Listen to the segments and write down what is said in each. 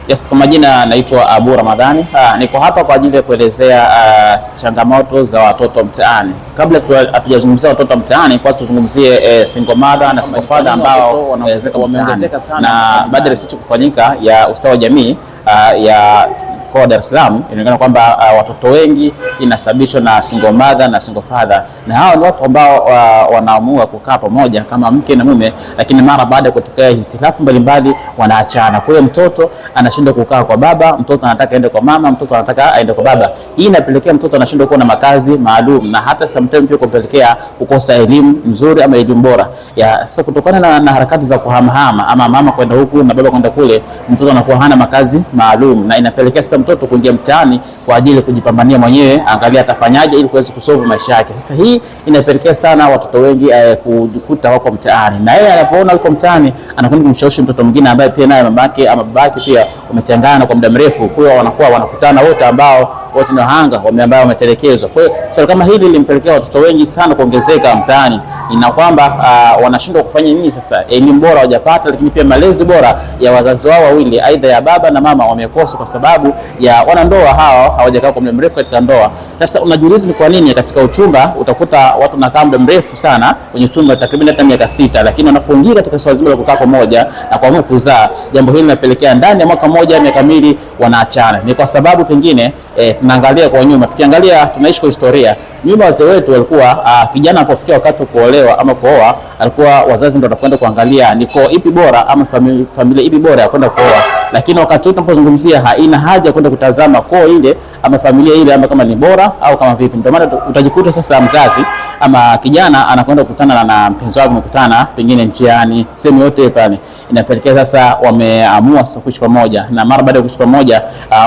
Yes, kwa majina naitwa Abu Ramadhani. Niko hapa kwa ajili ya kuelezea changamoto za watoto mtaani. Kabla hatujazungumzia watoto mtaani, kwanza tuzungumzie single mother na single father ambao wameongezeka sana, na baada ya research kufanyika ya ustawi wa jamii ya kwa Dar es Salaam inaonekana kwamba watoto wengi inasababishwa na single mother na single father, na hao ni watu ambao wanaamua kukaa pamoja kama mke na mume, lakini mara baada ya kutokea hitilafu mbalimbali wanaachana. Kwa hiyo mtoto anashindwa kukaa kwa baba, mtoto anataka aende kwa mama, mtoto anataka aende kwa baba. Hii inapelekea mtoto anashindwa kuwa na makazi maalum, na hata sometimes pia kupelekea kukosa elimu nzuri ama elimu bora. Sasa kutokana na harakati za kuhamahama ama mama kwenda huku na baba kwenda kule, mtoto anakuwa hana makazi maalum, na inapelekea sasa mtoto kuingia mtaani kwa ajili ya kujipambania mwenyewe, angalia atafanyaje ili kuweza kusolve maisha yake. Sasa hii inapelekea sana watoto wengi kujikuta wako mtaani, na yeye anapoona yuko mtaani anakwenda kumshawishi mtoto mwingine ambaye pia naye mamake ama babake pia wametengana kwa muda mrefu. Kwa hiyo wanakuwa wanakutana wote ambao wote ni wahanga ambao wametelekezwa. Kwa hiyo swali kama hili limpelekea watoto wengi sana kuongezeka mtaani, ina kwamba wanashindwa kufanya nini sasa. Elimu bora hawajapata, lakini pia malezi bora ya wazazi wao wawili, aidha ya baba na mama, wamekosa kwa sababu ya wanandoa hao hawajakaa kwa muda mrefu katika ndoa. Sasa unajiuliza ni kwa nini katika uchumba utakuta watu wanakaa muda mrefu sana kwenye uchumba, takriban hata miaka 6, lakini wanapoingia katika swala zima la kukaa pamoja na kuamua kuzaa, jambo hili linapelekea ndani ya mwaka mmoja, miaka miwili wanaachana. Ni kwa sababu pengine tunaangalia kwa nyuma, tukiangalia tunaishi kwa historia. Nyuma wazee wetu walikuwa kijana anapofikia wakati kuolewa ama kuoa, alikuwa wazazi ndio wanakwenda kuangalia ni koo ipi bora ama familia ipi bora ya kwenda kuoa. Lakini wakati tunapozungumzia haina haja kwenda kutazama koo ile ama familia ile ama kama ni bora au kama vipi. Ndio maana utajikuta sasa mzazi ama kijana anakwenda kukutana na mpenzi wake, mkutana pengine njiani, sehemu yote pale, inapelekea sasa wameamua sasa kuishi pamoja. Na mara baada ya kuishi pamoja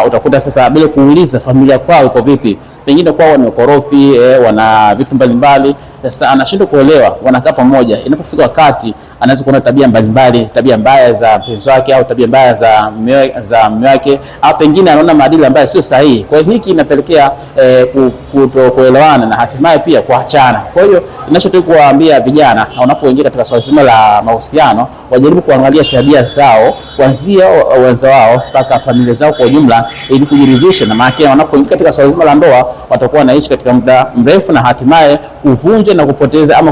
utakuta sasa bila kuuliza familia kwao iko vipi, pengine kwao ni korofi, wana vitu mbalimbali. Sasa anashindwa kuelewa, wanakaa pamoja, inapofika wakati anaweza kuona tabia mbalimbali, tabia mbaya za mpenzi wake au tabia mbaya za mume wake, au pengine anaona maadili ambayo sio sahihi. Kwa hiyo hiki inapelekea kutokuelewana na hatimaye pia kuachana. Kwa hiyo ninachotaka kuwaambia vijana wanapoingia katika swala zima la mahusiano, wajaribu kuangalia tabia zao kuanzia wenza wao mpaka familia zao kwa ujumla, ili kujiridhisha, na maana wanapoingia katika swala zima la ndoa watakuwa wanaishi katika muda mrefu na hatimaye kuvunja na kupoteza ama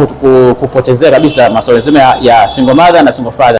kupotezea kabisa masuala zima ya single mother na single father.